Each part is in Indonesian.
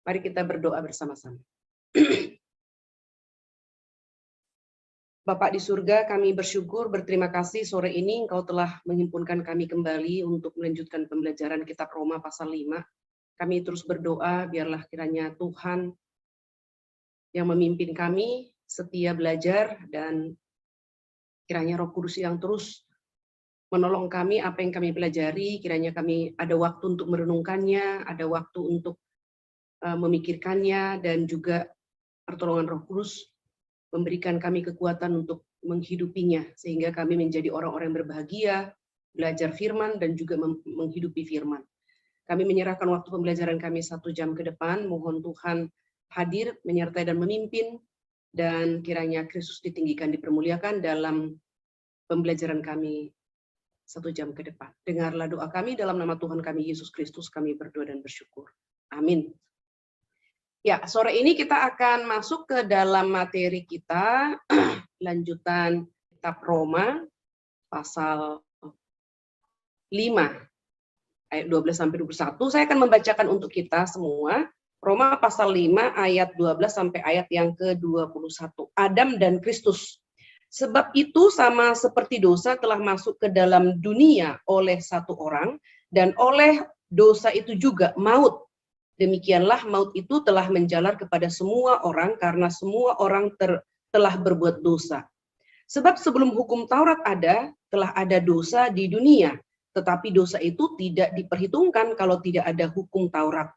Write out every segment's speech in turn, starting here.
Mari kita berdoa bersama-sama. Bapak di surga, kami bersyukur, berterima kasih sore ini Engkau telah menghimpunkan kami kembali untuk melanjutkan pembelajaran kitab Roma pasal 5. Kami terus berdoa, biarlah kiranya Tuhan yang memimpin kami, setia belajar, dan kiranya Roh Kudus yang terus menolong kami apa yang kami pelajari, kiranya kami ada waktu untuk merenungkannya, ada waktu untuk memikirkannya, dan juga pertolongan Roh Kudus memberikan kami kekuatan untuk menghidupinya, sehingga kami menjadi orang-orang yang berbahagia, belajar firman, dan juga menghidupi firman. Kami menyerahkan waktu pembelajaran kami 1 jam ke depan, mohon Tuhan hadir, menyertai dan memimpin, dan kiranya Kristus ditinggikan, dipermuliakan dalam pembelajaran kami 1 jam ke depan. Dengarlah doa kami dalam nama Tuhan kami, Yesus Kristus, kami berdoa dan bersyukur. Amin. Ya, sore ini kita akan masuk ke dalam materi kita, lanjutan kitab Roma, pasal 5, ayat 12-21. Saya akan membacakan untuk kita semua, Roma pasal 5, ayat 12 sampai ayat yang ke-21. Adam dan Kristus. Sebab itu sama seperti dosa telah masuk ke dalam dunia oleh satu orang, dan oleh dosa itu juga maut. Demikianlah maut itu telah menjalar kepada semua orang karena semua orang telah berbuat dosa. Sebab sebelum hukum Taurat ada, telah ada dosa di dunia. Tetapi dosa itu tidak diperhitungkan kalau tidak ada hukum Taurat.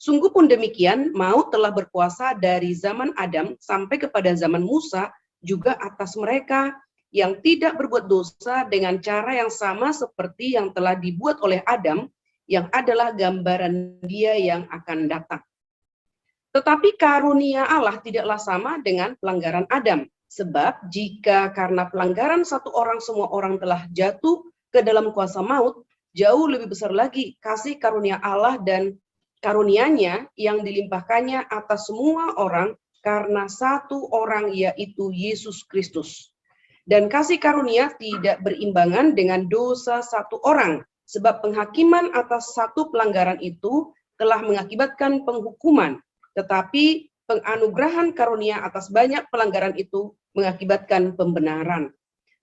Sungguh pun demikian, maut telah berkuasa dari zaman Adam sampai kepada zaman Musa, juga atas mereka yang tidak berbuat dosa dengan cara yang sama seperti yang telah dibuat oleh Adam, yang adalah gambaran Dia yang akan datang. Tetapi karunia Allah tidaklah sama dengan pelanggaran Adam. Sebab jika karena pelanggaran satu orang semua orang telah jatuh ke dalam kuasa maut, jauh lebih besar lagi kasih karunia Allah dan karunia-Nya yang dilimpahkannya atas semua orang karena satu orang, yaitu Yesus Kristus. Dan kasih karunia tidak berimbangan dengan dosa satu orang, sebab penghakiman atas satu pelanggaran itu telah mengakibatkan penghukuman, tetapi penganugerahan karunia atas banyak pelanggaran itu mengakibatkan pembenaran.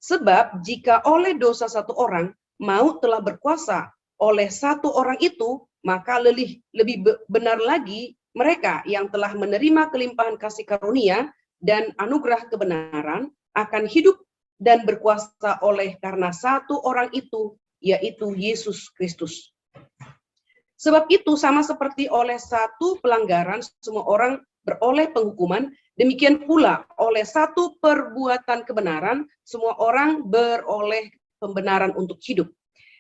Sebab jika oleh dosa satu orang maut telah berkuasa oleh satu orang itu, maka lebih benar lagi mereka yang telah menerima kelimpahan kasih karunia dan anugerah kebenaran akan hidup dan berkuasa oleh karena satu orang itu, yaitu Yesus Kristus. Sebab itu sama seperti oleh satu pelanggaran semua orang beroleh penghukuman, demikian pula oleh satu perbuatan kebenaran semua orang beroleh pembenaran untuk hidup.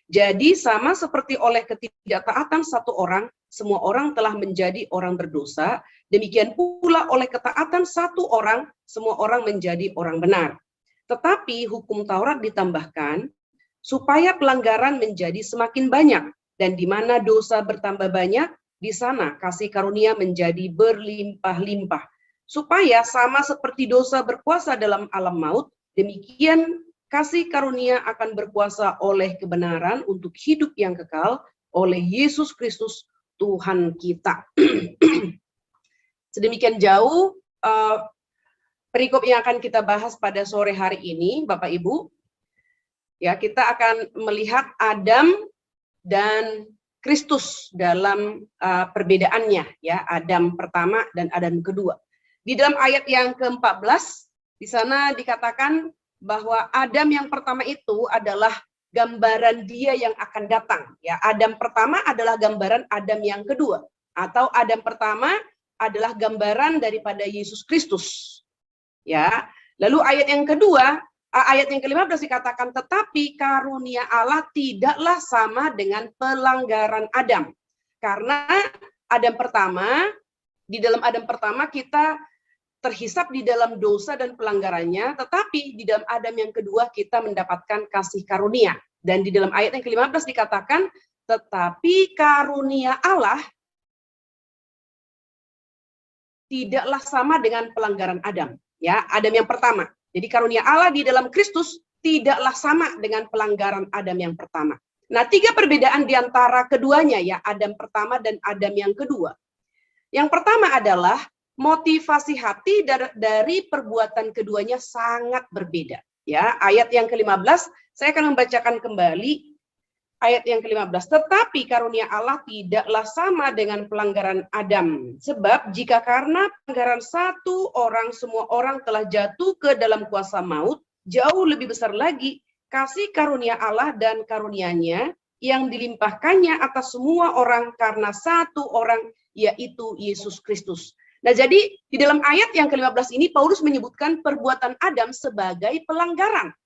Jadi sama seperti oleh ketidaktaatan satu orang, semua orang telah menjadi orang berdosa, demikian pula oleh ketaatan satu orang, semua orang menjadi orang benar. Tetapi hukum Taurat ditambahkan, supaya pelanggaran menjadi semakin banyak, dan di mana dosa bertambah banyak, di sana kasih karunia menjadi berlimpah-limpah. Supaya sama seperti dosa berkuasa dalam alam maut, demikian kasih karunia akan berkuasa oleh kebenaran untuk hidup yang kekal oleh Yesus Kristus Tuhan kita. Sedemikian jauh perikop yang akan kita bahas pada sore hari ini, Bapak Ibu. Ya, kita akan melihat Adam dan Kristus dalam perbedaannya, ya, Adam pertama dan Adam kedua. Di dalam ayat yang ke-14, di sana dikatakan bahwa Adam yang pertama itu adalah gambaran Dia yang akan datang. Ya, Adam pertama adalah gambaran Adam yang kedua, atau Adam pertama adalah gambaran daripada Yesus Kristus. Ya, lalu ayat yang kedua, ayat yang ke-15 dikatakan, tetapi karunia Allah tidaklah sama dengan pelanggaran Adam. Karena Adam pertama, di dalam Adam pertama kita terhisap di dalam dosa dan pelanggarannya, tetapi di dalam Adam yang kedua kita mendapatkan kasih karunia. Dan di dalam ayat yang ke-15 dikatakan, tetapi karunia Allah tidaklah sama dengan pelanggaran Adam. Ya, Adam yang pertama. Jadi karunia Allah di dalam Kristus tidaklah sama dengan pelanggaran Adam yang pertama. Nah, 3 perbedaan di antara keduanya, ya, Adam pertama dan Adam yang kedua. Yang pertama adalah motivasi hati dari perbuatan keduanya sangat berbeda. Ya, ayat yang ke-15 saya akan membacakan kembali ayat yang ke-15. Tetapi karunia Allah tidaklah sama dengan pelanggaran Adam. Sebab jika karena pelanggaran satu orang semua orang telah jatuh ke dalam kuasa maut, jauh lebih besar lagi kasih karunia Allah dan karunia-Nya yang dilimpahkannya atas semua orang karena satu orang, yaitu Yesus Kristus. Nah, jadi di dalam ayat yang ke-15 ini Paulus menyebutkan perbuatan Adam sebagai pelanggaran.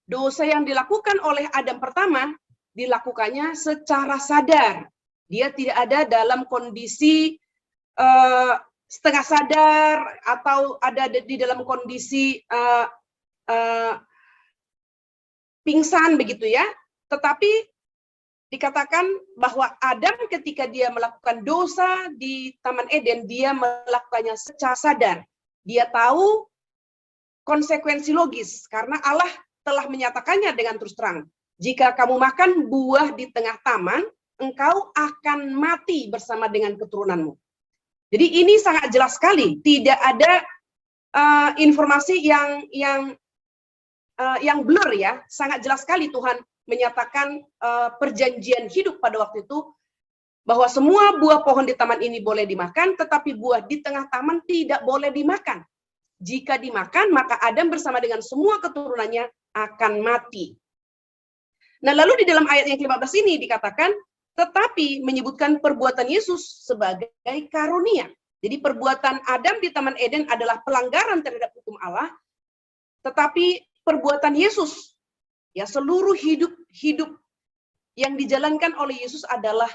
Dosa yang dilakukan oleh Adam pertama dilakukannya secara sadar. Dia tidak ada dalam kondisi setengah sadar atau ada di dalam kondisi pingsan begitu ya. Tetapi dikatakan bahwa Adam ketika dia melakukan dosa di Taman Eden, dia melakukannya secara sadar. Dia tahu konsekuensi logis, karena Allah telah menyatakannya dengan terus terang. Jika kamu makan buah di tengah taman, engkau akan mati bersama dengan keturunanmu. Jadi ini sangat jelas sekali, tidak ada informasi yang blur ya, sangat jelas sekali Tuhan menyatakan perjanjian hidup pada waktu itu, bahwa semua buah pohon di taman ini boleh dimakan, tetapi buah di tengah taman tidak boleh dimakan. Jika dimakan, maka Adam bersama dengan semua keturunannya akan mati. Nah, lalu di dalam ayat yang ke-15 ini dikatakan, tetapi menyebutkan perbuatan Yesus sebagai karunia. Jadi perbuatan Adam di Taman Eden adalah pelanggaran terhadap hukum Allah, tetapi perbuatan Yesus, ya, seluruh hidup yang dijalankan oleh Yesus adalah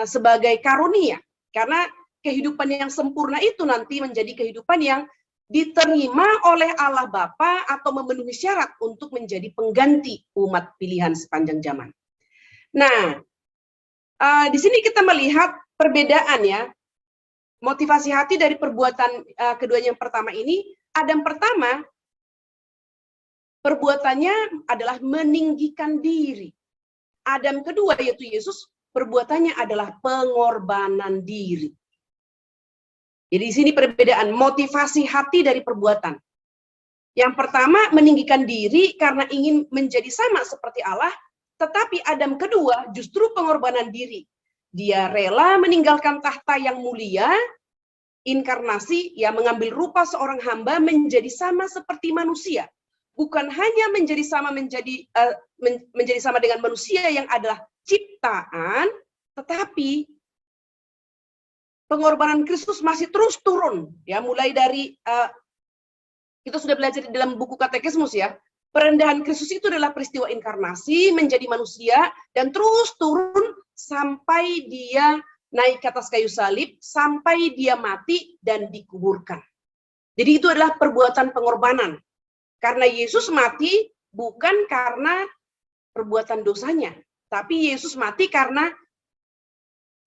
sebagai karunia. Karena kehidupan yang sempurna itu nanti menjadi kehidupan yang diterima oleh Allah Bapa atau memenuhi syarat untuk menjadi pengganti umat pilihan sepanjang zaman. Nah, di sini kita melihat perbedaan ya, motivasi hati dari perbuatan keduanya. Yang pertama ini, Adam pertama, perbuatannya adalah meninggikan diri. Adam kedua, yaitu Yesus, perbuatannya adalah pengorbanan diri. Jadi di sini perbedaan motivasi hati dari perbuatan. Yang pertama, meninggikan diri karena ingin menjadi sama seperti Allah, tetapi Adam kedua justru pengorbanan diri. Dia rela meninggalkan tahta yang mulia, inkarnasi, yang mengambil rupa seorang hamba menjadi sama seperti manusia. Bukan hanya menjadi sama dengan manusia yang adalah ciptaan, tetapi pengorbanan Kristus masih terus turun, ya, mulai dari kita sudah belajar di dalam buku katekismus ya, perendahan Kristus itu adalah peristiwa inkarnasi menjadi manusia dan terus turun sampai dia naik ke atas kayu salib, sampai dia mati dan dikuburkan. Jadi itu adalah perbuatan pengorbanan. Karena Yesus mati bukan karena perbuatan dosanya, tapi Yesus mati karena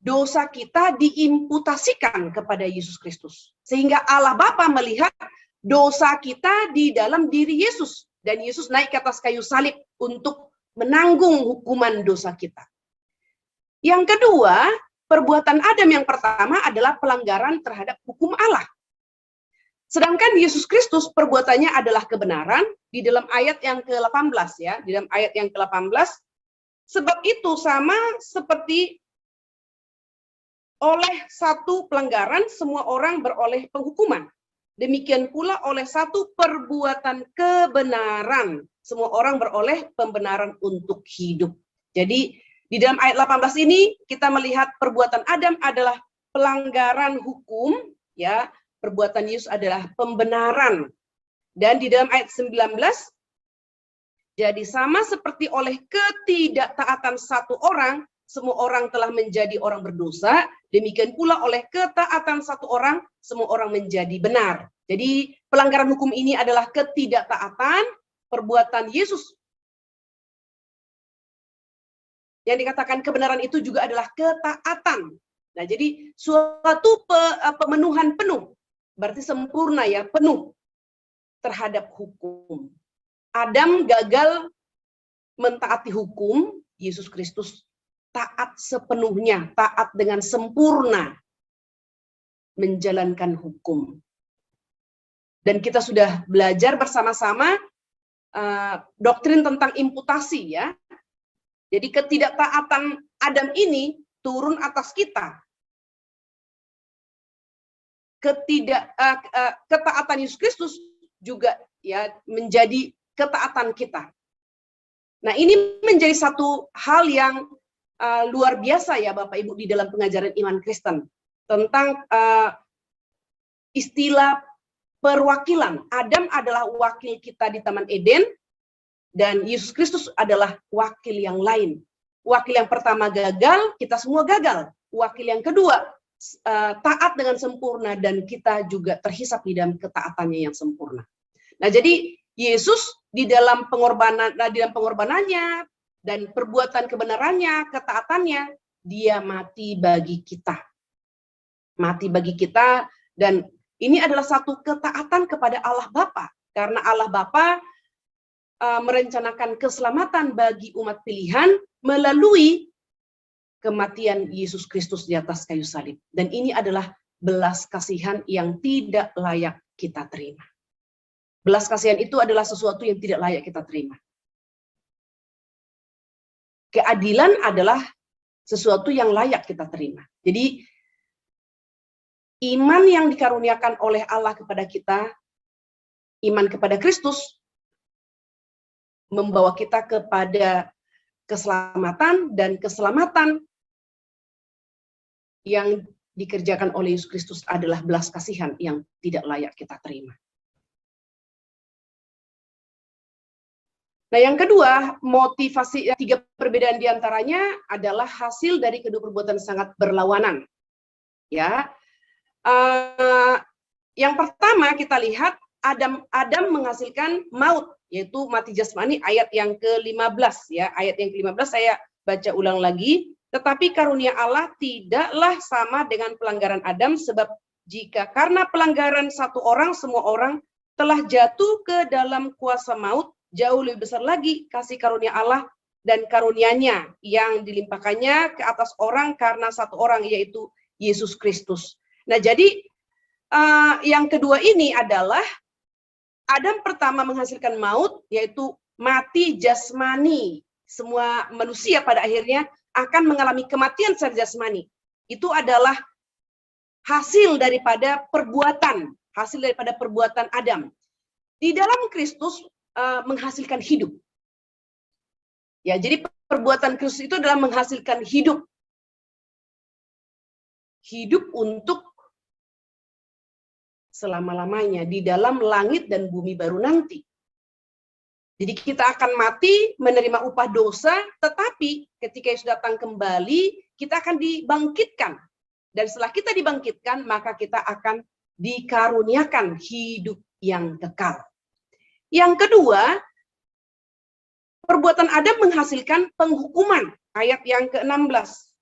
dosa kita diimputasikan kepada Yesus Kristus. Sehingga Allah Bapa melihat dosa kita di dalam diri Yesus. Dan Yesus naik ke atas kayu salib untuk menanggung hukuman dosa kita. Yang kedua, perbuatan Adam yang pertama adalah pelanggaran terhadap hukum Allah. Sedangkan Yesus Kristus perbuatannya adalah kebenaran di dalam ayat yang ke-18 ya. Di dalam ayat yang ke-18, sebab itu sama seperti oleh satu pelanggaran, semua orang beroleh penghukuman. Demikian pula oleh satu perbuatan kebenaran, semua orang beroleh pembenaran untuk hidup. Jadi, di dalam ayat 18 ini, kita melihat perbuatan Adam adalah pelanggaran hukum, ya, perbuatan Yesus adalah pembenaran. Dan di dalam ayat 19, jadi sama seperti oleh ketidaktaatan satu orang, semua orang telah menjadi orang berdosa, demikian pula oleh ketaatan satu orang, semua orang menjadi benar. Jadi pelanggaran hukum ini adalah ketidaktaatan, perbuatan Yesus. Yang dikatakan kebenaran itu juga adalah ketaatan. Nah, jadi suatu pemenuhan penuh, berarti sempurna ya, penuh terhadap hukum. Adam gagal mentaati hukum, Yesus Kristus taat sepenuhnya, taat dengan sempurna menjalankan hukum. Dan kita sudah belajar bersama-sama doktrin tentang imputasi ya. Jadi ketidaktaatan Adam ini turun atas kita. Ketaatan Yesus Kristus juga ya menjadi ketaatan kita. Nah, ini menjadi satu hal yang luar biasa ya Bapak Ibu di dalam pengajaran iman Kristen tentang istilah perwakilan. Adam adalah wakil kita di Taman Eden dan Yesus Kristus adalah wakil yang lain. Wakil yang pertama gagal, kita semua gagal. Wakil yang kedua taat dengan sempurna dan kita juga terhisap di dalam ketaatannya yang sempurna. Nah, jadi Yesus di dalam pengorbanannya dan perbuatan kebenarannya, ketaatannya, dia mati bagi kita. Mati bagi kita, dan ini adalah satu ketaatan kepada Allah Bapa. Karena Allah Bapa merencanakan keselamatan bagi umat pilihan melalui kematian Yesus Kristus di atas kayu salib. Dan ini adalah belas kasihan yang tidak layak kita terima. Belas kasihan itu adalah sesuatu yang tidak layak kita terima. Keadilan adalah sesuatu yang layak kita terima. Jadi, iman yang dikaruniakan oleh Allah kepada kita, iman kepada Kristus, membawa kita kepada keselamatan, dan keselamatan yang dikerjakan oleh Yesus Kristus adalah belas kasihan yang tidak layak kita terima. Nah, yang kedua, motivasi, tiga perbedaan diantaranya adalah hasil dari kedua perbuatan sangat berlawanan. Ya, yang pertama kita lihat Adam menghasilkan maut, yaitu mati jasmani, ayat yang ke-15 ya. Ayat yang ke-15 saya baca ulang lagi. Tetapi karunia Allah tidaklah sama dengan pelanggaran Adam, sebab jika karena pelanggaran satu orang semua orang telah jatuh ke dalam kuasa maut, jauh lebih besar lagi kasih karunia Allah dan karunia-Nya yang dilimpahkannya ke atas orang karena satu orang, yaitu Yesus Kristus. Nah, jadi yang kedua ini adalah Adam pertama menghasilkan maut, yaitu mati jasmani. Semua manusia pada akhirnya akan mengalami kematian secara jasmani. Itu adalah hasil daripada perbuatan Adam. Di dalam Kristus menghasilkan hidup. Ya, jadi perbuatan Kristus itu adalah menghasilkan hidup. Hidup untuk selama-lamanya di dalam langit dan bumi baru nanti. Jadi kita akan mati, menerima upah dosa, tetapi ketika Yesus datang kembali, kita akan dibangkitkan. Dan setelah kita dibangkitkan, maka kita akan dikaruniakan hidup yang kekal. Yang kedua, perbuatan Adam menghasilkan penghukuman, ayat yang ke-16.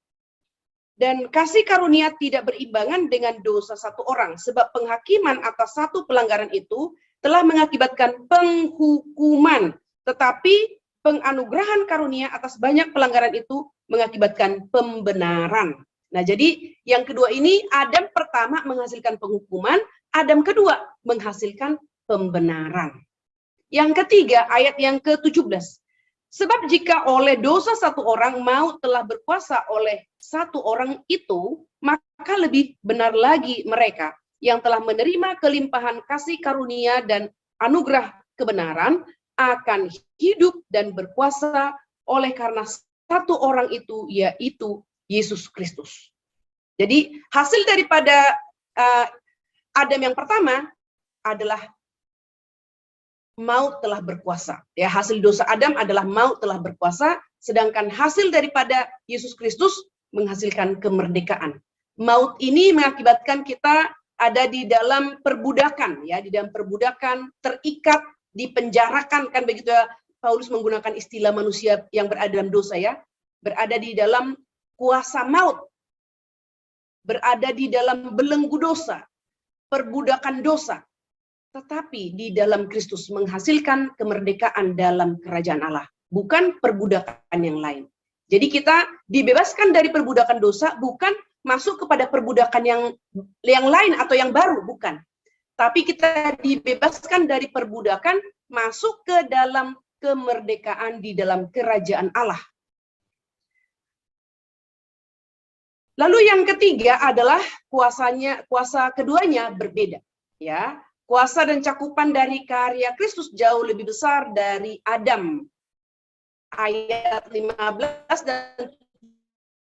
Dan kasih karunia tidak berimbangan dengan dosa satu orang, sebab penghakiman atas satu pelanggaran itu telah mengakibatkan penghukuman, tetapi penganugerahan karunia atas banyak pelanggaran itu mengakibatkan pembenaran. Nah, jadi yang kedua ini, Adam pertama menghasilkan penghukuman, Adam kedua menghasilkan pembenaran. Yang ketiga, ayat yang ke-17. Sebab jika oleh dosa satu orang maut telah berkuasa oleh satu orang itu, maka lebih benar lagi mereka yang telah menerima kelimpahan kasih karunia dan anugerah kebenaran akan hidup dan berkuasa oleh karena satu orang itu, yaitu Yesus Kristus. Jadi hasil daripada Adam yang pertama adalah maut telah berkuasa. Ya, hasil dosa Adam adalah maut telah berkuasa, sedangkan hasil daripada Yesus Kristus menghasilkan kemerdekaan. Maut ini mengakibatkan kita ada di dalam perbudakan, ya, di dalam perbudakan, terikat, dipenjarakan, kan begitu ya, Paulus menggunakan istilah manusia yang berada dalam dosa, ya, berada di dalam kuasa maut, berada di dalam belenggu dosa, perbudakan dosa. Tetapi di dalam Kristus menghasilkan kemerdekaan dalam kerajaan Allah, bukan perbudakan yang lain. Jadi kita dibebaskan dari perbudakan dosa, bukan masuk kepada perbudakan yang lain atau yang baru, bukan. Tapi kita dibebaskan dari perbudakan, masuk ke dalam kemerdekaan di dalam kerajaan Allah. Lalu yang ketiga adalah kuasa keduanya berbeda, ya. Kuasa dan cakupan dari karya Kristus jauh lebih besar dari Adam. Ayat 15 dan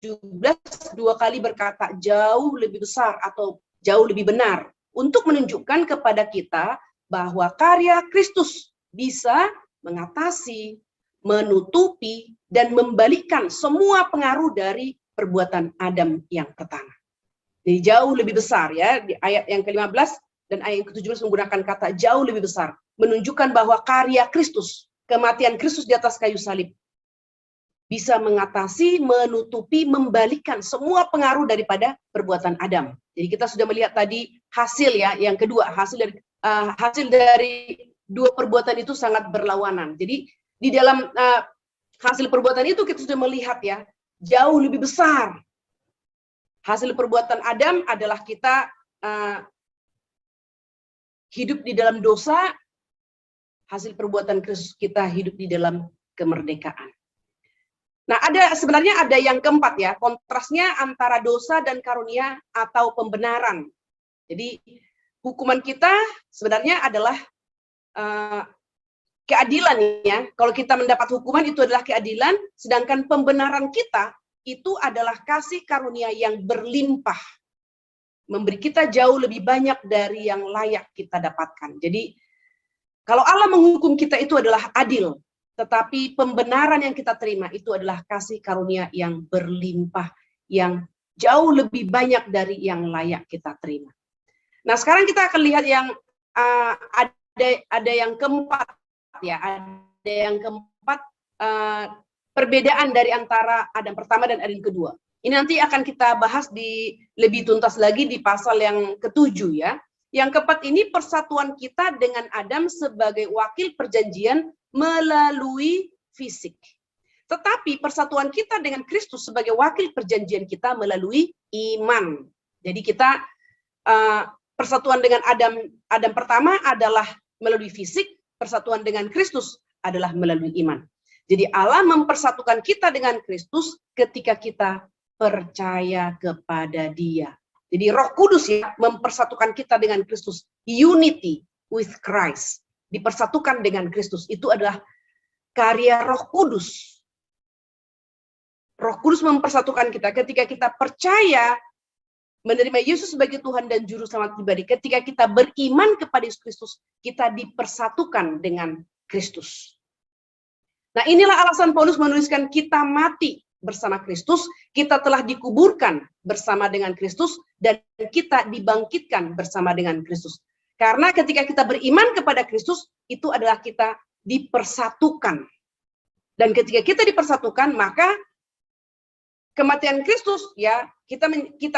17 dua kali berkata jauh lebih besar atau jauh lebih benar untuk menunjukkan kepada kita bahwa karya Kristus bisa mengatasi, menutupi, dan membalikkan semua pengaruh dari perbuatan Adam yang pertama. Jadi jauh lebih besar, ya, di ayat yang ke-15 dan ayat yang ke-17 menggunakan kata jauh lebih besar, menunjukkan bahwa karya Kristus, kematian Kristus di atas kayu salib, bisa mengatasi, menutupi, membalikkan semua pengaruh daripada perbuatan Adam. Jadi kita sudah melihat tadi hasil, ya, yang kedua, hasil dari dua perbuatan itu sangat berlawanan. Jadi di dalam hasil perbuatan itu kita sudah melihat, ya, jauh lebih besar. Hasil perbuatan Adam adalah kita hidup di dalam dosa, hasil perbuatan Kristus kita hidup di dalam kemerdekaan. Nah, sebenarnya ada yang keempat, ya, kontrasnya antara dosa dan karunia atau pembenaran. Jadi hukuman kita sebenarnya adalah keadilan, ya. Kalau kita mendapat hukuman itu adalah keadilan, sedangkan pembenaran kita itu adalah kasih karunia yang berlimpah. Memberi kita jauh lebih banyak dari yang layak kita dapatkan. Jadi, kalau Allah menghukum kita itu adalah adil, tetapi pembenaran yang kita terima itu adalah kasih karunia yang berlimpah, yang jauh lebih banyak dari yang layak kita terima. Nah, sekarang kita akan lihat yang ada yang keempat, ya, ada yang keempat, perbedaan dari antara Adam pertama dan Adam kedua. Ini nanti akan kita bahas lebih tuntas lagi di pasal yang ke-7, ya. Yang keempat ini persatuan kita dengan Adam sebagai wakil perjanjian melalui fisik. Tetapi persatuan kita dengan Kristus sebagai wakil perjanjian kita melalui iman. Jadi kita persatuan dengan Adam pertama adalah melalui fisik, persatuan dengan Kristus adalah melalui iman. Jadi Allah mempersatukan kita dengan Kristus ketika kita percaya kepada Dia. Jadi Roh Kudus, ya, mempersatukan kita dengan Kristus. Unity with Christ. Dipersatukan dengan Kristus. Itu adalah karya Roh Kudus. Roh Kudus mempersatukan kita ketika kita percaya menerima Yesus sebagai Tuhan dan Juru Selamat pribadi. Ketika kita beriman kepada Yesus Kristus, kita dipersatukan dengan Kristus. Nah, inilah alasan Paulus menuliskan kita mati bersama Kristus, kita telah dikuburkan bersama dengan Kristus, dan kita dibangkitkan bersama dengan Kristus. Karena ketika kita beriman kepada Kristus, itu adalah kita dipersatukan. Dan ketika kita dipersatukan, maka kematian Kristus, ya, kita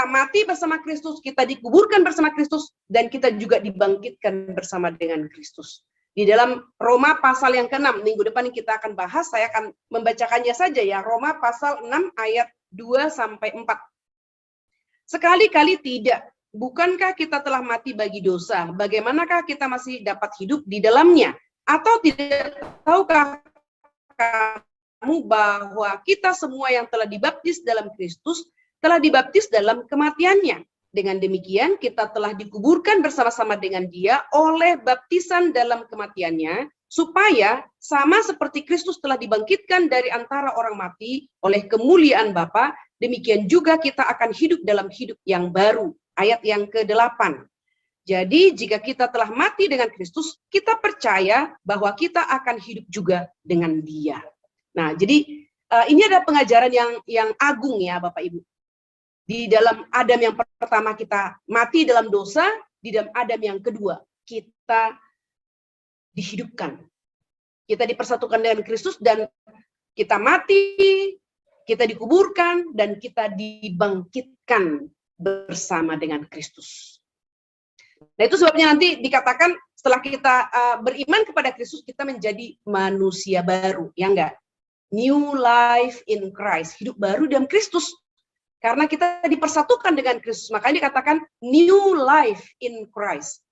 mati bersama Kristus, kita dikuburkan bersama Kristus, dan kita juga dibangkitkan bersama dengan Kristus. Di dalam Roma pasal yang ke-6, minggu depan kita akan bahas, saya akan membacakannya saja, ya. Roma pasal 6 ayat 2-4. Sekali-kali tidak, bukankah kita telah mati bagi dosa? Bagaimanakah kita masih dapat hidup di dalamnya? Atau tidak tahukah kamu bahwa kita semua yang telah dibaptis dalam Kristus, telah dibaptis dalam kematiannya? Dengan demikian, kita telah dikuburkan bersama-sama dengan Dia oleh baptisan dalam kematiannya, supaya sama seperti Kristus telah dibangkitkan dari antara orang mati oleh kemuliaan Bapa, demikian juga kita akan hidup dalam hidup yang baru. Ayat yang ke-8. Jadi, jika kita telah mati dengan Kristus, kita percaya bahwa kita akan hidup juga dengan Dia. Nah, jadi ini ada pengajaran yang agung, ya, Bapak Ibu. Di dalam Adam yang pertama kita mati dalam dosa, di dalam Adam yang kedua kita dihidupkan. Kita dipersatukan dengan Kristus dan kita mati, kita dikuburkan, dan kita dibangkitkan bersama dengan Kristus. Nah, itu sebabnya nanti dikatakan setelah kita beriman kepada Kristus, kita menjadi manusia baru, ya enggak? New life in Christ, hidup baru dalam Kristus. Karena kita dipersatukan dengan Kristus. Makanya dikatakan new life in Christ.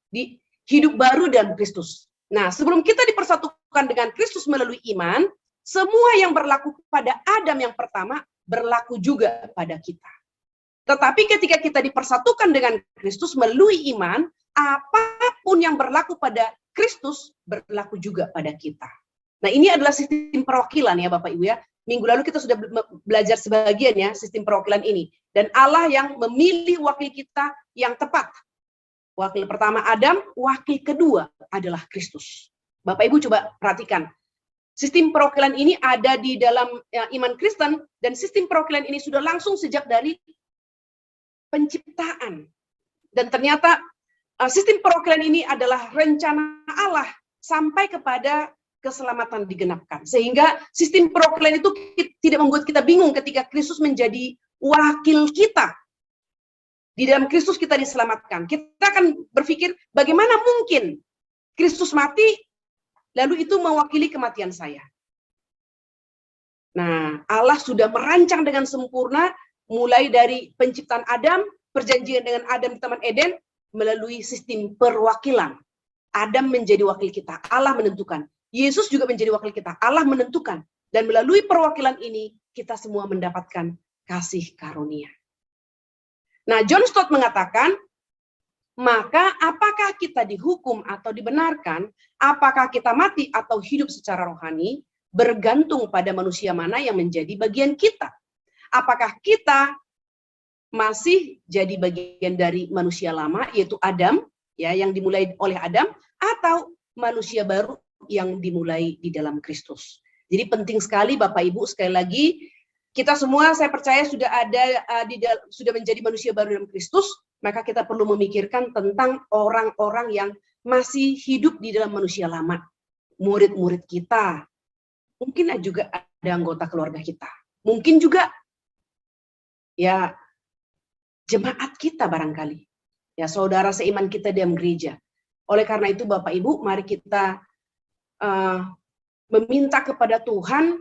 Hidup baru dalam Kristus. Nah, sebelum kita dipersatukan dengan Kristus melalui iman, semua yang berlaku pada Adam yang pertama berlaku juga pada kita. Tetapi ketika kita dipersatukan dengan Kristus melalui iman, apapun yang berlaku pada Kristus berlaku juga pada kita. Nah, ini adalah sistem perwakilan ya Bapak Ibu ya. Minggu lalu kita sudah belajar sebagian ya sistem perwakilan ini. Dan Allah yang memilih wakil kita yang tepat. Wakil pertama Adam, wakil kedua adalah Kristus. Bapak Ibu coba perhatikan. Sistem perwakilan ini ada di dalam iman Kristen, dan sistem perwakilan ini sudah langsung sejak dari penciptaan. Dan ternyata sistem perwakilan ini adalah rencana Allah sampai kepada keselamatan digenapkan. Sehingga sistem perwakilan itu tidak membuat kita bingung ketika Kristus menjadi wakil kita. Di dalam Kristus kita diselamatkan. Kita akan berpikir, bagaimana mungkin Kristus mati, lalu itu mewakili kematian saya. Nah, Allah sudah merancang dengan sempurna, mulai dari penciptaan Adam, perjanjian dengan Adam di Taman Eden, melalui sistem perwakilan. Adam menjadi wakil kita, Allah menentukan. Yesus juga menjadi wakil kita, Allah menentukan. Dan melalui perwakilan ini, kita semua mendapatkan kasih karunia. Nah, John Stott mengatakan, maka apakah kita dihukum atau dibenarkan, apakah kita mati atau hidup secara rohani, bergantung pada manusia mana yang menjadi bagian kita. Apakah kita masih jadi bagian dari manusia lama, yaitu Adam, ya, yang dimulai oleh Adam, atau manusia baru yang dimulai di dalam Kristus. Jadi penting sekali Bapak Ibu, sekali lagi, kita semua saya percaya sudah ada sudah menjadi manusia baru dalam Kristus, maka kita perlu memikirkan tentang orang-orang yang masih hidup di dalam manusia lama. Murid-murid kita, mungkin juga ada anggota keluarga kita, mungkin juga ya jemaat kita barangkali, ya saudara seiman kita dalam gereja. Oleh karena itu Bapak Ibu, mari kita meminta kepada Tuhan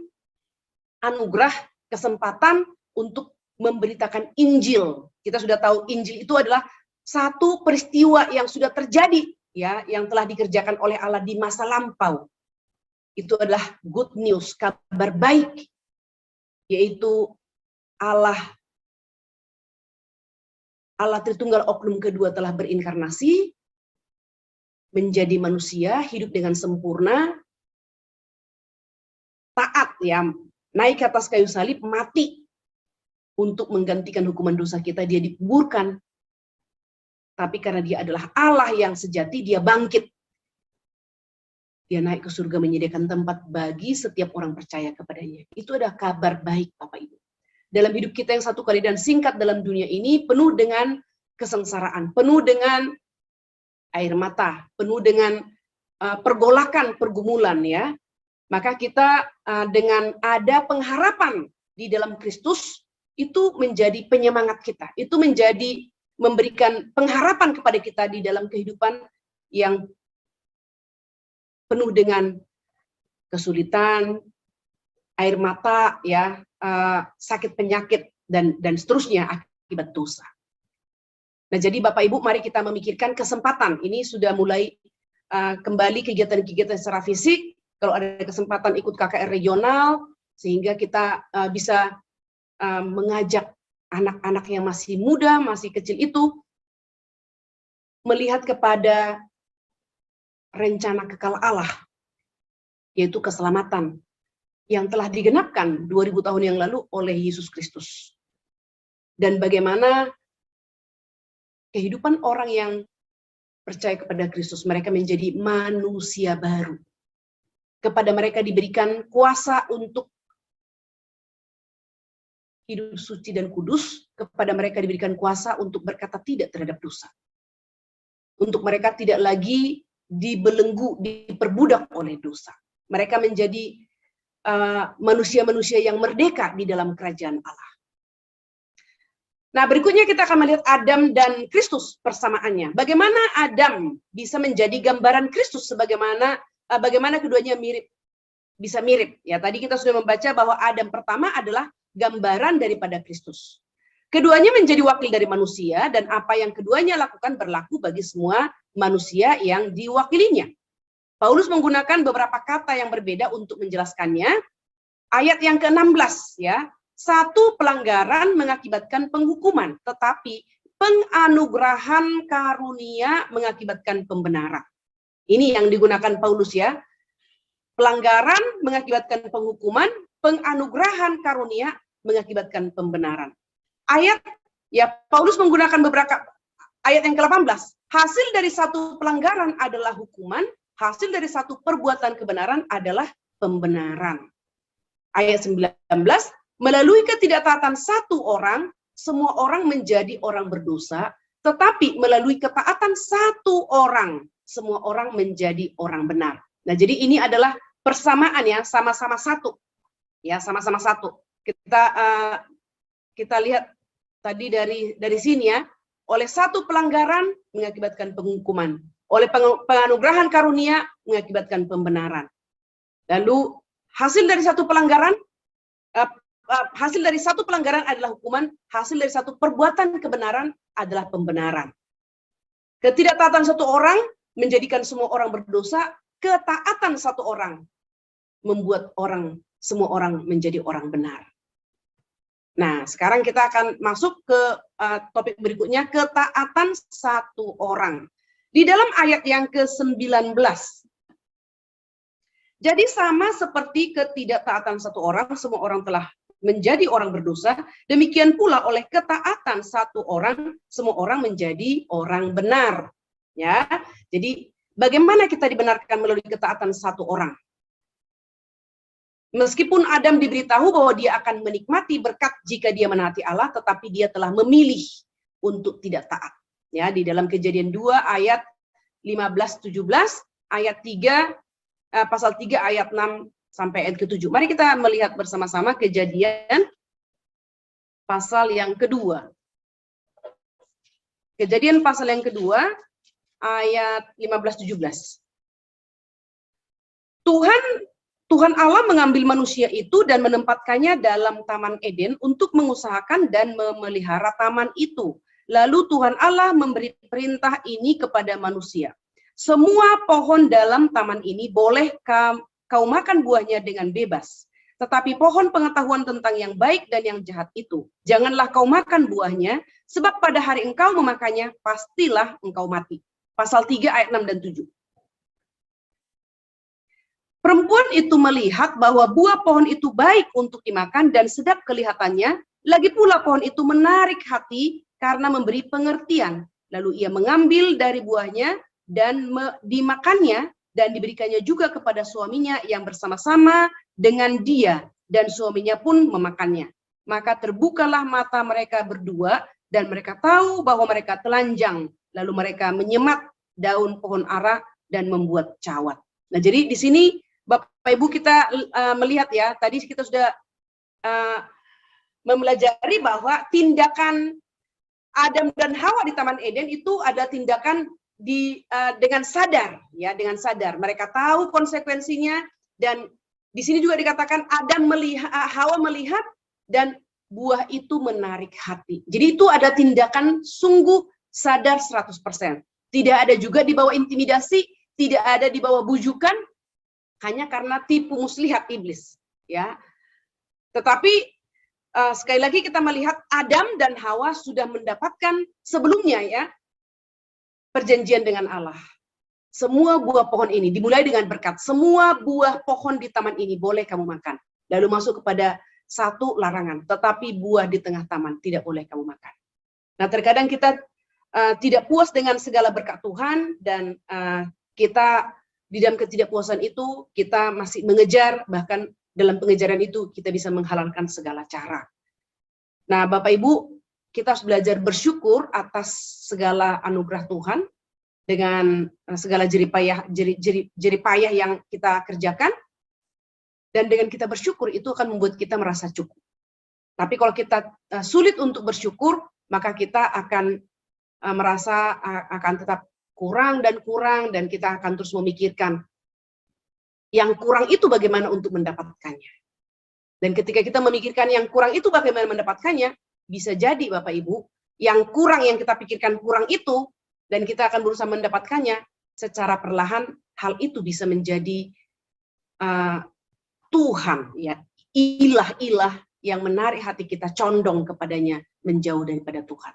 anugerah, kesempatan untuk memberitakan Injil. Kita sudah tahu Injil itu adalah satu peristiwa yang sudah terjadi, ya, yang telah dikerjakan oleh Allah di masa lampau. Itu adalah good news, kabar baik, yaitu Allah Tritunggal Oknum kedua telah berinkarnasi, menjadi manusia, hidup dengan sempurna, taat, ya, naik ke atas kayu salib, mati untuk menggantikan hukuman dosa kita. Dia dikuburkan, tapi karena dia adalah Allah yang sejati, dia bangkit. Dia naik ke surga menyediakan tempat bagi setiap orang percaya kepadanya. Itu adalah kabar baik Bapak Ibu. Dalam hidup kita yang satu kali dan singkat dalam dunia ini, penuh dengan kesengsaraan, penuh dengan air mata, penuh dengan pergolakan, pergumulan, ya. Maka kita dengan ada pengharapan di dalam Kristus, itu menjadi penyemangat kita. Itu menjadi memberikan pengharapan kepada kita di dalam kehidupan yang penuh dengan kesulitan, air mata, ya, sakit penyakit dan seterusnya akibat dosa. Nah, jadi Bapak Ibu, mari kita memikirkan kesempatan. Ini sudah mulai kembali kegiatan-kegiatan secara fisik. Kalau ada kesempatan ikut KKR regional, sehingga kita bisa mengajak anak-anak yang masih muda, masih kecil itu, melihat kepada rencana kekal Allah, yaitu keselamatan yang telah digenapkan 2000 tahun yang lalu oleh Yesus Kristus. Dan bagaimana kehidupan orang yang percaya kepada Kristus, mereka menjadi manusia baru. Kepada mereka diberikan kuasa untuk hidup suci dan kudus, kepada mereka diberikan kuasa untuk berkata tidak terhadap dosa. Untuk mereka tidak lagi dibelenggu, diperbudak oleh dosa. Mereka menjadi manusia-manusia yang merdeka di dalam kerajaan Allah. Nah, berikutnya kita akan melihat Adam dan Kristus persamaannya. Bagaimana Adam bisa menjadi gambaran Kristus, bagaimana keduanya bisa mirip. Ya, tadi kita sudah membaca bahwa Adam pertama adalah gambaran daripada Kristus. Keduanya menjadi wakil dari manusia dan apa yang keduanya lakukan berlaku bagi semua manusia yang diwakilinya. Paulus menggunakan beberapa kata yang berbeda untuk menjelaskannya. Ayat yang ke-16 ya. Satu pelanggaran mengakibatkan penghukuman, tetapi penganugerahan karunia mengakibatkan pembenaran. Ini yang digunakan Paulus ya. Pelanggaran mengakibatkan penghukuman, penganugerahan karunia mengakibatkan pembenaran. Ayat ya Paulus menggunakan beberapa ayat yang ke-18. Hasil dari satu pelanggaran adalah hukuman, hasil dari satu perbuatan kebenaran adalah pembenaran. Ayat 19, melalui ketidaktaatan satu orang, semua orang menjadi orang berdosa, tetapi melalui ketaatan satu orang, semua orang menjadi orang benar. Nah, jadi ini adalah persamaan ya, sama-sama satu. Ya, sama-sama satu. Kita lihat tadi dari sini ya, oleh satu pelanggaran mengakibatkan penghukuman, oleh penganugerahan karunia mengakibatkan pembenaran. Lalu hasil dari satu pelanggaran adalah hukuman, hasil dari satu perbuatan kebenaran adalah pembenaran. Ketidaktaatan satu orang menjadikan semua orang berdosa, ketaatan satu orang membuat semua orang menjadi orang benar. Nah, sekarang kita akan masuk ke topik berikutnya, ketaatan satu orang. Di dalam ayat yang ke-19. Jadi sama seperti ketidaktaatan satu orang, semua orang telah menjadi orang berdosa, demikian pula oleh ketaatan satu orang, semua orang menjadi orang benar. Ya, jadi bagaimana kita dibenarkan melalui ketaatan satu orang? Meskipun Adam diberitahu bahwa dia akan menikmati berkat jika dia menaati Allah, tetapi dia telah memilih untuk tidak taat. Ya, di dalam Kejadian 2 ayat 15-17, ayat 3, pasal 3 ayat 6 sampai ayat ke-7. Mari kita melihat bersama-sama Kejadian pasal yang kedua. Kejadian pasal yang kedua, ayat 15-17. Tuhan Allah mengambil manusia itu dan menempatkannya dalam Taman Eden untuk mengusahakan dan memelihara taman itu. Lalu Tuhan Allah memberi perintah ini kepada manusia. Semua pohon dalam taman ini boleh kau makan buahnya dengan bebas. Tetapi pohon pengetahuan tentang yang baik dan yang jahat itu, janganlah kau makan buahnya, sebab pada hari engkau memakannya, pastilah engkau mati. Pasal 3 ayat 6 dan 7. Perempuan itu melihat bahwa buah pohon itu baik untuk dimakan dan sedap kelihatannya, lagi pula pohon itu menarik hati karena memberi pengertian. Lalu ia mengambil dari buahnya dan dimakannya dan diberikannya juga kepada suaminya yang bersama-sama dengan dia, dan suaminya pun memakannya. Maka terbukalah mata mereka berdua dan mereka tahu bahwa mereka telanjang. Lalu mereka menyemat daun pohon ara dan membuat cawat. Nah, jadi di sini Bapak Ibu kita melihat ya, tadi kita sudah mempelajari bahwa tindakan Adam dan Hawa di Taman Eden itu ada tindakan dengan sadar, ya, dengan sadar. Mereka tahu konsekuensinya, dan di sini juga dikatakan Hawa melihat dan buah itu menarik hati. Jadi itu ada tindakan sungguh sadar 100%. Tidak ada juga di bawah intimidasi, tidak ada di bawah bujukan, hanya karena tipu muslihat iblis, ya. Tetapi sekali lagi kita melihat Adam dan Hawa sudah mendapatkan sebelumnya ya perjanjian dengan Allah. Semua buah pohon ini dimulai dengan berkat. Semua buah pohon di taman ini boleh kamu makan. Lalu masuk kepada satu larangan, tetapi buah di tengah taman tidak boleh kamu makan. Nah, terkadang kita tidak puas dengan segala berkat Tuhan, dan kita di dalam ketidakpuasan itu, kita masih mengejar, bahkan dalam pengejaran itu kita bisa menghalalkan segala cara. Nah, Bapak Ibu, kita harus belajar bersyukur atas segala anugerah Tuhan, dengan segala jeripayah yang kita kerjakan, dan dengan kita bersyukur itu akan membuat kita merasa cukup. Tapi kalau kita sulit untuk bersyukur, maka kita akan merasa akan tetap kurang, dan kita akan terus memikirkan yang kurang itu bagaimana untuk mendapatkannya. Dan ketika kita memikirkan yang kurang itu bagaimana mendapatkannya, bisa jadi Bapak Ibu, yang kurang yang kita pikirkan kurang itu, dan kita akan berusaha mendapatkannya, secara perlahan hal itu bisa menjadi Tuhan, ya, ilah-ilah yang menarik hati kita condong kepadanya, menjauh daripada Tuhan.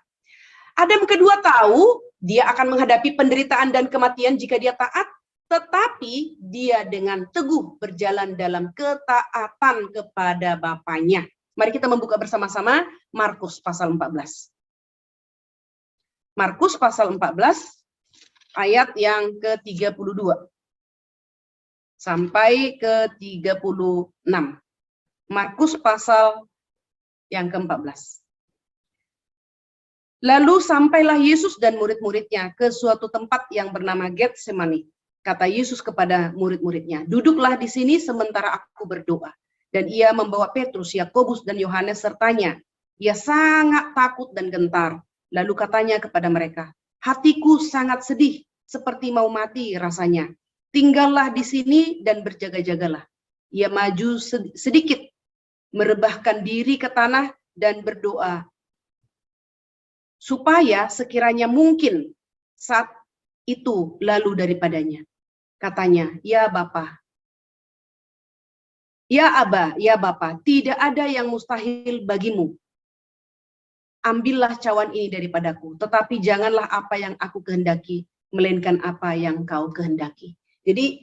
Adam kedua tahu dia akan menghadapi penderitaan dan kematian jika dia taat, tetapi dia dengan teguh berjalan dalam ketaatan kepada Bapaknya. Mari kita membuka bersama-sama Markus pasal 14. Markus pasal 14 ayat yang ke-32 sampai ke-36. Markus pasal yang ke-14. Lalu sampailah Yesus dan murid-muridnya ke suatu tempat yang bernama Getsemani. Kata Yesus kepada murid-muridnya, duduklah di sini sementara aku berdoa. Dan ia membawa Petrus, Yakobus, dan Yohanes sertanya. Ia sangat takut dan gentar. Lalu katanya kepada mereka, hatiku sangat sedih, seperti mau mati rasanya. Tinggallah di sini dan berjaga-jagalah. Ia maju sedikit, merebahkan diri ke tanah dan berdoa, supaya sekiranya mungkin saat itu lalu daripadanya. Katanya, ya Bapa, ya Aba, ya Bapa, tidak ada yang mustahil bagimu. Ambillah cawan ini daripadaku, tetapi janganlah apa yang aku kehendaki, melainkan apa yang kau kehendaki. Jadi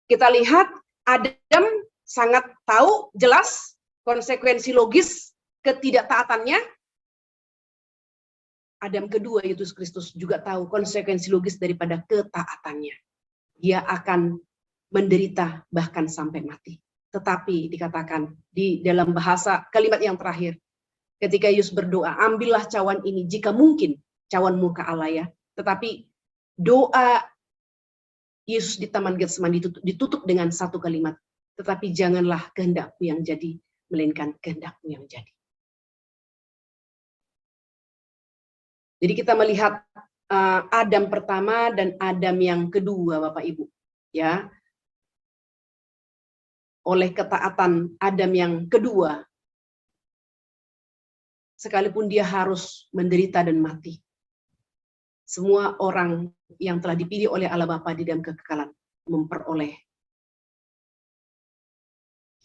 kita lihat Adam sangat tahu jelas konsekuensi logis ketidaktaatannya. Adam kedua, Yesus Kristus, juga tahu konsekuensi logis daripada ketaatannya. Dia akan menderita bahkan sampai mati. Tetapi dikatakan di dalam bahasa kalimat yang terakhir, ketika Yesus berdoa, ambillah cawan ini jika mungkin, cawan murka Allah ya. Tetapi doa Yesus di Taman Getsemani ditutup dengan satu kalimat, tetapi janganlah kehendakku yang jadi, melainkan kehendakmu yang jadi. Jadi kita melihat Adam pertama dan Adam yang kedua, Bapak Ibu, ya. Oleh ketaatan Adam yang kedua, sekalipun dia harus menderita dan mati, semua orang yang telah dipilih oleh Allah Bapa di dalam kekekalan memperoleh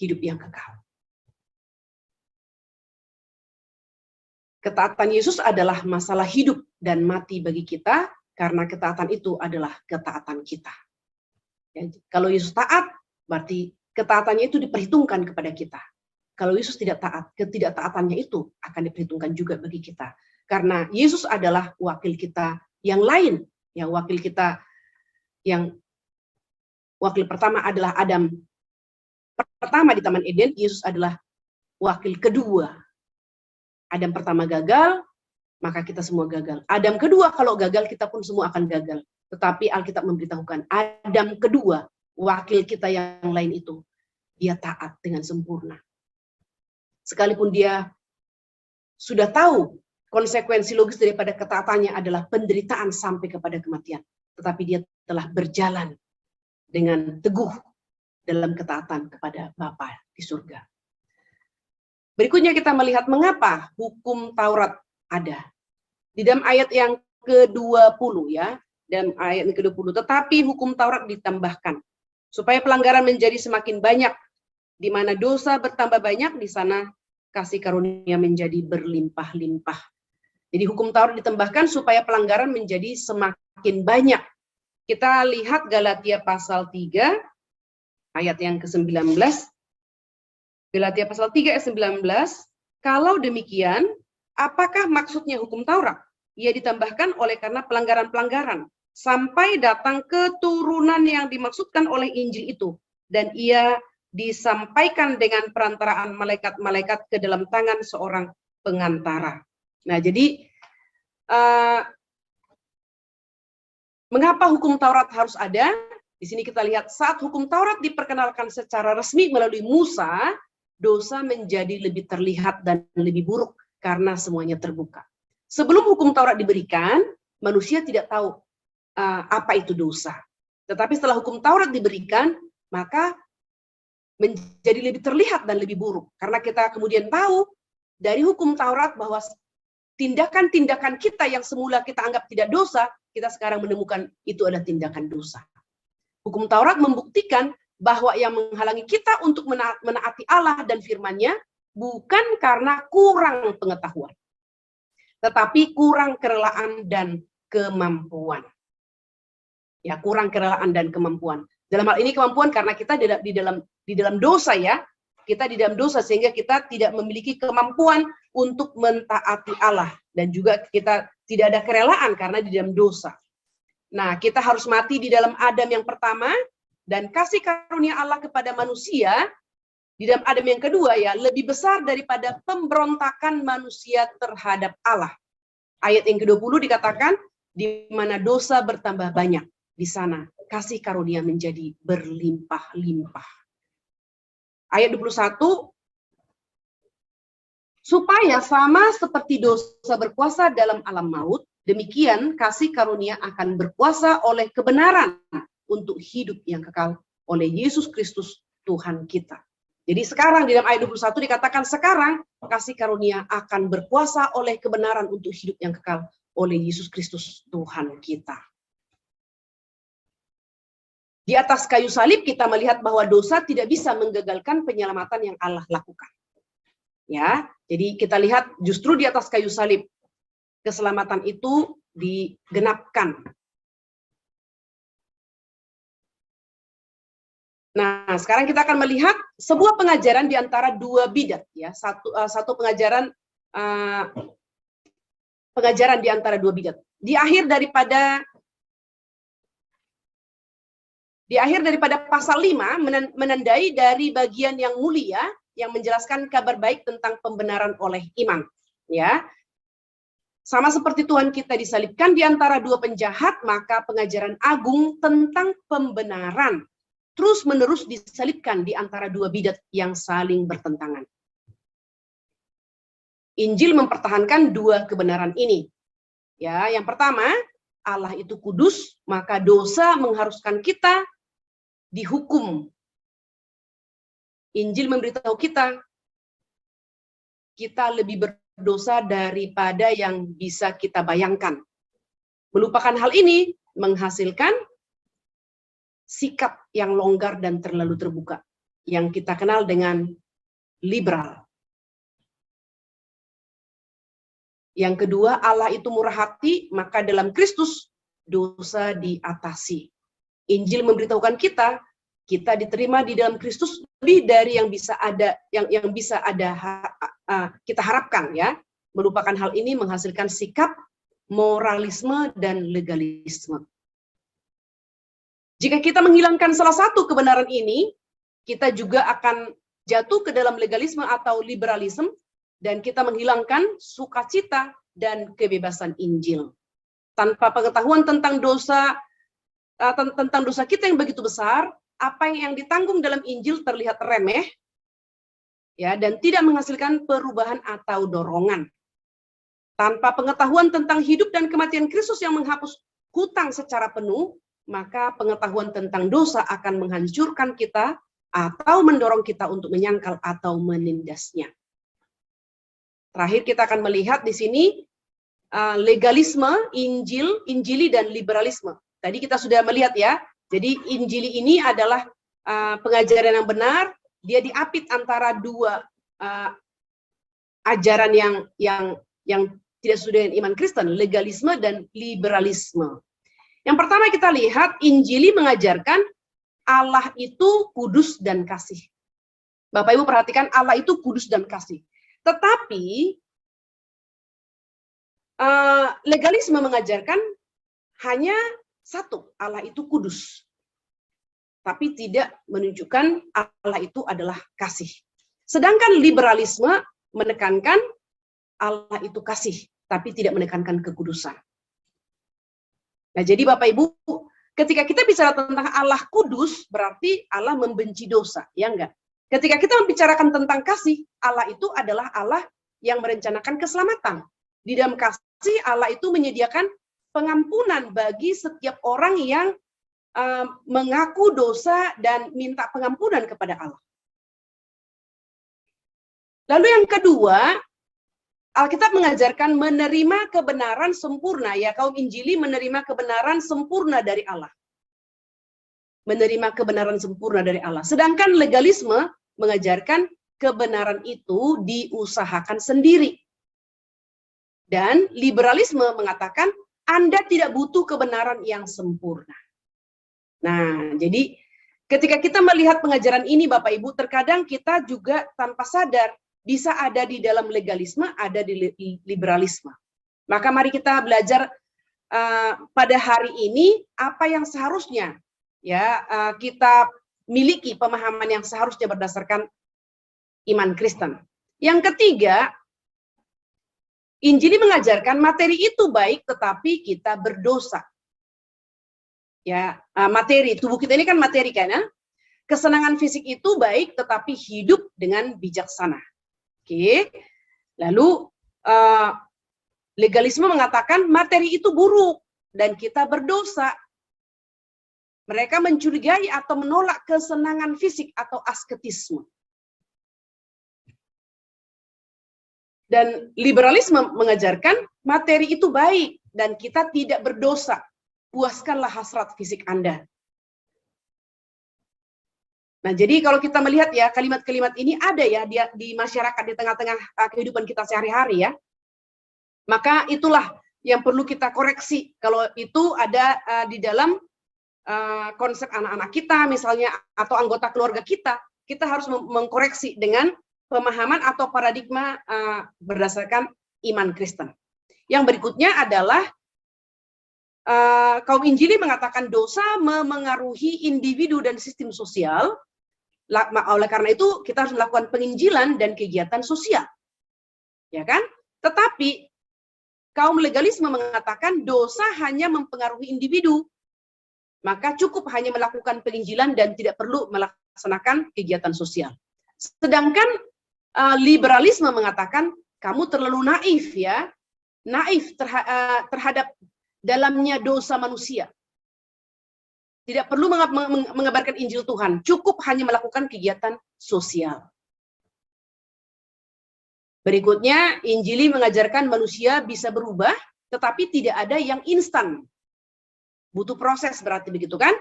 hidup yang kekal. Ketaatan Yesus adalah masalah hidup dan mati bagi kita, karena ketaatan itu adalah ketaatan kita. Ya, kalau Yesus taat, berarti ketaatannya itu diperhitungkan kepada kita. Kalau Yesus tidak taat, ketidaktaatannya itu akan diperhitungkan juga bagi kita. Karena Yesus adalah wakil kita yang lain. Ya, wakil kita yang wakil pertama adalah Adam pertama di Taman Eden, Yesus adalah wakil kedua. Adam pertama gagal, maka kita semua gagal. Adam kedua, kalau gagal kita pun semua akan gagal. Tetapi Alkitab memberitahukan Adam kedua, wakil kita yang lain itu, dia taat dengan sempurna. Sekalipun dia sudah tahu konsekuensi logis daripada ketaatannya adalah penderitaan sampai kepada kematian, tetapi dia telah berjalan dengan teguh dalam ketaatan kepada Bapa di surga. Berikutnya kita melihat mengapa hukum Taurat ada. Di dalam ayat yang ke-20 ya, dalam ayat yang ke-20, tetapi hukum Taurat ditambahkan supaya pelanggaran menjadi semakin banyak, di mana dosa bertambah banyak, di sana kasih karunia menjadi berlimpah-limpah. Jadi hukum Taurat ditambahkan supaya pelanggaran menjadi semakin banyak. Kita lihat Galatia pasal 3 ayat yang ke-19. Galatia pasal 3 ayat 19, kalau demikian, apakah maksudnya hukum Taurat? Ia ditambahkan oleh karena pelanggaran-pelanggaran, sampai datang keturunan yang dimaksudkan oleh Injil itu, dan ia disampaikan dengan perantaraan malaikat-malaikat ke dalam tangan seorang pengantara. Nah, jadi mengapa hukum Taurat harus ada? Di sini kita lihat saat hukum Taurat diperkenalkan secara resmi melalui Musa, dosa menjadi lebih terlihat dan lebih buruk karena semuanya terbuka. Sebelum hukum Taurat diberikan, manusia tidak tahu apa itu dosa. Tetapi setelah hukum Taurat diberikan, maka menjadi lebih terlihat dan lebih buruk. Karena kita kemudian tahu dari hukum Taurat bahwa tindakan-tindakan kita yang semula kita anggap tidak dosa, kita sekarang menemukan itu adalah tindakan dosa. Hukum Taurat membuktikan bahwa yang menghalangi kita untuk menaati Allah dan firman-Nya bukan karena kurang pengetahuan, tetapi kurang kerelaan dan kemampuan. Ya, kurang kerelaan dan kemampuan. Dalam hal ini kemampuan karena kita di dalam dosa ya. Kita di dalam dosa sehingga kita tidak memiliki kemampuan untuk mentaati Allah dan juga kita tidak ada kerelaan karena di dalam dosa. Nah, kita harus mati di dalam Adam yang pertama dan kasih karunia Allah kepada manusia di dalam Adam yang kedua ya lebih besar daripada pemberontakan manusia terhadap Allah. Ayat yang ke-20 dikatakan di mana dosa bertambah banyak, di sana kasih karunia menjadi berlimpah-limpah. Ayat 21, supaya sama seperti dosa berkuasa dalam alam maut, demikian kasih karunia akan berkuasa oleh kebenaran untuk hidup yang kekal oleh Yesus Kristus Tuhan kita. Jadi sekarang di dalam ayat 21 dikatakan sekarang kasih karunia akan berkuasa oleh kebenaran untuk hidup yang kekal oleh Yesus Kristus Tuhan kita. Di atas kayu salib kita melihat bahwa dosa tidak bisa menggagalkan penyelamatan yang Allah lakukan. Ya, jadi kita lihat justru di atas kayu salib keselamatan itu digenapkan. Nah, sekarang kita akan melihat sebuah pengajaran di antara dua bidat ya, satu pengajaran di antara dua bidat. Di akhir daripada pasal 5 menandai dari bagian yang mulia yang menjelaskan kabar baik tentang pembenaran oleh iman. Ya, sama seperti Tuhan kita disalibkan di antara dua penjahat, maka pengajaran agung tentang pembenaran terus-menerus disalibkan di antara dua bidat yang saling bertentangan. Injil mempertahankan dua kebenaran ini. Ya, yang pertama, Allah itu kudus, maka dosa mengharuskan kita dihukum. Injil memberitahu kita lebih berdosa daripada yang bisa kita bayangkan. Melupakan hal ini menghasilkan sikap yang longgar dan terlalu terbuka, yang kita kenal dengan liberal. Yang kedua, Allah itu murah hati, maka dalam Kristus dosa diatasi. Injil memberitahukan kita diterima di dalam Kristus lebih dari yang bisa kita harapkan ya. Melupakan hal ini menghasilkan sikap moralisme dan legalisme. Jika kita menghilangkan salah satu kebenaran ini, kita juga akan jatuh ke dalam legalisme atau liberalisme dan kita menghilangkan sukacita dan kebebasan Injil. Tanpa pengetahuan tentang dosa kita yang begitu besar, apa yang ditanggung dalam Injil terlihat remeh, ya, dan tidak menghasilkan perubahan atau dorongan. Tanpa pengetahuan tentang hidup dan kematian Kristus yang menghapus hutang secara penuh, maka pengetahuan tentang dosa akan menghancurkan kita atau mendorong kita untuk menyangkal atau menindasnya. Terakhir kita akan melihat di sini legalisme, injili dan liberalisme. Tadi kita sudah melihat ya. Jadi Injili ini adalah pengajaran yang benar, dia diapit antara dua ajaran yang tidak sesuai dengan iman Kristen, legalisme dan liberalisme. Yang pertama kita lihat Injili mengajarkan Allah itu kudus dan kasih. Bapak Ibu perhatikan, Allah itu kudus dan kasih. Tetapi legalisme mengajarkan hanya satu, Allah itu kudus. Tapi tidak menunjukkan Allah itu adalah kasih. Sedangkan liberalisme menekankan Allah itu kasih, tapi tidak menekankan kekudusan. Nah, jadi Bapak Ibu, ketika kita bicara tentang Allah kudus, berarti Allah membenci dosa, ya enggak? Ketika kita membicarakan tentang kasih, Allah itu adalah Allah yang merencanakan keselamatan. Di dalam kasih, Allah itu menyediakan pengampunan bagi setiap orang yang mengaku dosa dan minta pengampunan kepada Allah. Lalu yang kedua, Alkitab mengajarkan menerima kebenaran sempurna, ya kaum Injili menerima kebenaran sempurna dari Allah. Menerima kebenaran sempurna dari Allah. Sedangkan legalisme mengajarkan kebenaran itu diusahakan sendiri. Dan liberalisme mengatakan Anda tidak butuh kebenaran yang sempurna. Nah, jadi ketika kita melihat pengajaran ini, Bapak Ibu, terkadang kita juga tanpa sadar bisa ada di dalam legalisme, ada di liberalisme. Maka mari kita belajar pada hari ini apa yang seharusnya ya kita miliki, pemahaman yang seharusnya berdasarkan iman Kristen. Yang ketiga, Injil mengajarkan materi itu baik, tetapi kita berdosa. Ya, materi tubuh kita ini kan materi kan ya. Kesenangan fisik itu baik, tetapi hidup dengan bijaksana. Oke. Lalu legalisme mengatakan materi itu buruk dan kita berdosa. Mereka mencurigai atau menolak kesenangan fisik atau asketisme. Dan liberalisme mengajarkan materi itu baik dan kita tidak berdosa. Puaskanlah hasrat fisik Anda. Nah, jadi kalau kita melihat ya, kalimat-kalimat ini ada ya di masyarakat, di tengah-tengah kehidupan kita sehari-hari ya. Maka itulah yang perlu kita koreksi. Kalau itu ada di dalam konsep anak-anak kita misalnya, atau anggota keluarga kita harus mengkoreksi dengan pemahaman atau paradigma berdasarkan iman Kristen. Yang berikutnya adalah kaum Injili mengatakan dosa memengaruhi individu dan sistem sosial. Oleh karena itu kita harus melakukan penginjilan dan kegiatan sosial, ya kan? Tetapi kaum legalisme mengatakan dosa hanya mempengaruhi individu, maka cukup hanya melakukan penginjilan dan tidak perlu melaksanakan kegiatan sosial. Sedangkan liberalisme mengatakan kamu terlalu naif ya, naif terhadap dalamnya dosa manusia. Tidak perlu mengabarkan Injil Tuhan, cukup hanya melakukan kegiatan sosial. Berikutnya, Injili mengajarkan manusia bisa berubah, tetapi tidak ada yang instan. Butuh proses berarti begitu kan?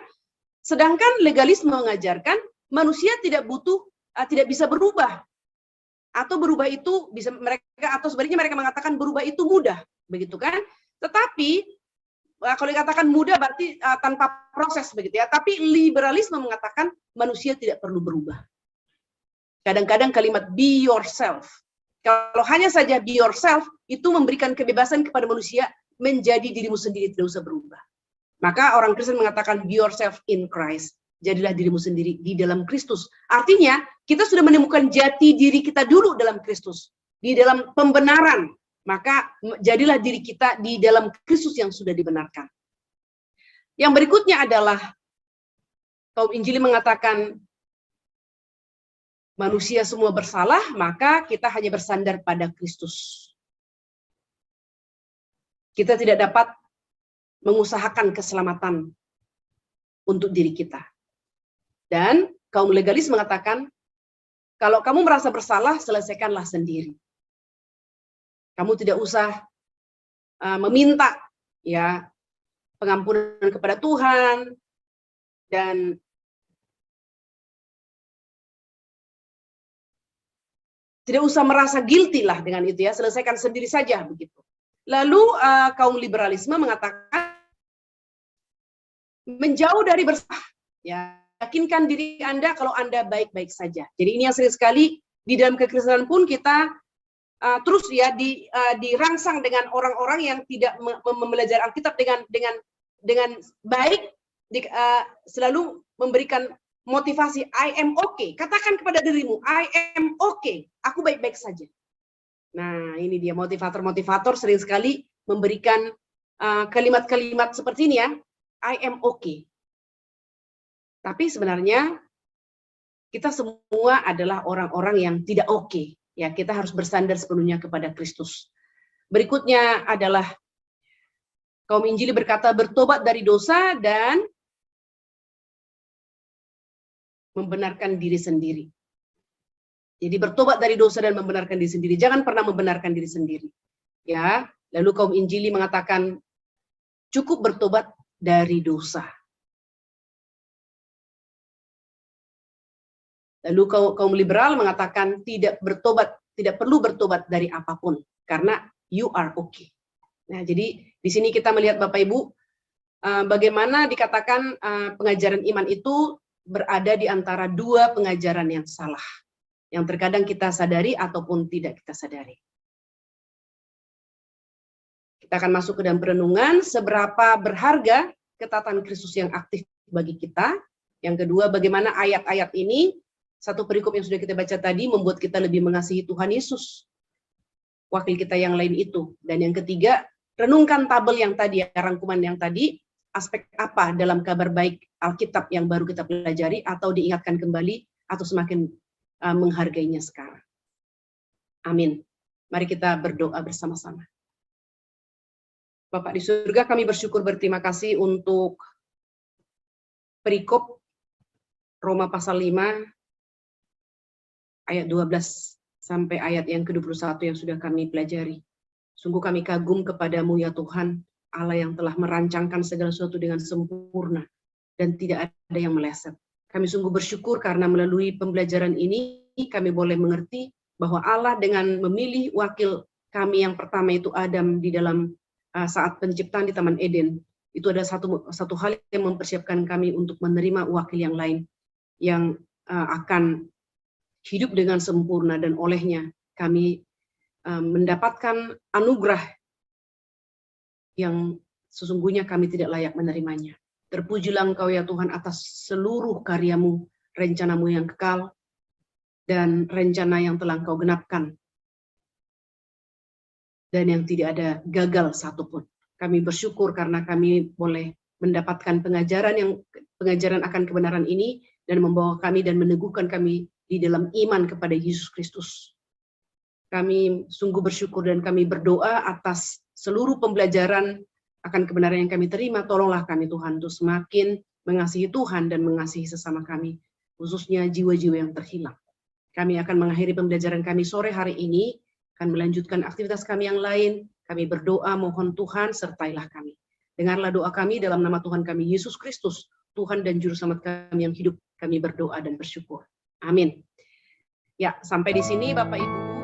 Sedangkan legalisme mengajarkan manusia tidak bisa berubah. Atau berubah itu bisa atau sebaliknya mereka mengatakan berubah itu mudah, begitu kan? Tetapi kalau dikatakan mudah berarti tanpa proses begitu ya. Tapi liberalisme mengatakan manusia tidak perlu berubah. Kadang-kadang kalimat be yourself. Kalau hanya saja be yourself itu memberikan kebebasan kepada manusia menjadi dirimu sendiri, tidak usah berubah. Maka orang Kristen mengatakan be yourself in Christ. Jadilah dirimu sendiri di dalam Kristus. Artinya kita sudah menemukan jati diri kita dulu dalam Kristus, di dalam pembenaran. Maka jadilah diri kita di dalam Kristus yang sudah dibenarkan. Yang berikutnya adalah kaum Injili mengatakan manusia semua bersalah, maka kita hanya bersandar pada Kristus. Kita tidak dapat mengusahakan keselamatan untuk diri kita. Dan kaum legalis mengatakan kalau kamu merasa bersalah, selesaikanlah sendiri. Kamu tidak usah meminta ya pengampunan kepada Tuhan dan tidak usah merasa guilty lah dengan itu ya, selesaikan sendiri saja begitu. Lalu kaum liberalisme mengatakan menjauh dari bersalah ya, yakinkan diri Anda kalau Anda baik-baik saja. Jadi ini yang sering sekali di dalam kekristenan pun kita terus ya dirangsang dengan orang-orang yang tidak mempelajari Alkitab dengan baik, selalu memberikan motivasi I am okay. Katakan kepada dirimu I am okay. Aku baik-baik saja. Nah, ini dia motivator-motivator sering sekali memberikan kalimat-kalimat seperti ini ya. I am okay. Tapi sebenarnya kita semua adalah orang-orang yang tidak oke. Ya, kita harus bersandar sepenuhnya kepada Kristus. Berikutnya adalah kaum Injili berkata bertobat dari dosa dan membenarkan diri sendiri. Jadi bertobat dari dosa dan membenarkan diri sendiri. Jangan pernah membenarkan diri sendiri. Ya, lalu kaum Injili mengatakan cukup bertobat dari dosa. Lalu kaum liberal mengatakan tidak perlu bertobat dari apapun karena you are okay. Nah, jadi di sini kita melihat Bapak Ibu bagaimana dikatakan pengajaran iman itu berada di antara dua pengajaran yang salah, yang terkadang kita sadari ataupun tidak kita sadari. Kita akan masuk ke dalam perenungan, seberapa berharga ketatan Kristus yang aktif bagi kita. Yang kedua, bagaimana ayat-ayat ini, satu perikop yang sudah kita baca tadi, membuat kita lebih mengasihi Tuhan Yesus, wakil kita yang lain itu. Dan yang ketiga, renungkan tabel yang tadi, rangkuman yang tadi, aspek apa dalam kabar baik Alkitab yang baru kita pelajari, atau diingatkan kembali, atau semakin menghargainya sekarang. Amin. Mari kita berdoa bersama-sama. Bapak di surga, kami bersyukur berterima kasih untuk perikop Roma pasal 5, ayat 12 sampai ayat yang ke-21 yang sudah kami pelajari. Sungguh kami kagum kepadamu ya Tuhan, Allah yang telah merancangkan segala sesuatu dengan sempurna dan tidak ada yang meleset. Kami sungguh bersyukur karena melalui pembelajaran ini kami boleh mengerti bahwa Allah dengan memilih wakil kami yang pertama itu Adam di dalam saat penciptaan di Taman Eden, itu ada satu hal yang mempersiapkan kami untuk menerima wakil yang lain yang akan hidup dengan sempurna, dan olehnya kami mendapatkan anugerah yang sesungguhnya kami tidak layak menerimanya. Terpujilah Engkau ya Tuhan atas seluruh karyamu, rencanamu yang kekal, dan rencana yang telah Engkau genapkan, dan yang tidak ada gagal satupun. Kami bersyukur karena kami boleh mendapatkan pengajaran akan kebenaran ini, dan membawa kami dan meneguhkan kami di dalam iman kepada Yesus Kristus. Kami sungguh bersyukur dan kami berdoa atas seluruh pembelajaran akan kebenaran yang kami terima. Tolonglah kami Tuhan untuk semakin mengasihi Tuhan dan mengasihi sesama kami, khususnya jiwa-jiwa yang terhilang. Kami akan mengakhiri pembelajaran kami sore hari ini, akan melanjutkan aktivitas kami yang lain. Kami berdoa mohon Tuhan sertailah kami. Dengarlah doa kami dalam nama Tuhan kami Yesus Kristus, Tuhan dan Juru Selamat kami yang hidup. Kami berdoa dan bersyukur. Amin. Ya, sampai di sini Bapak Ibu.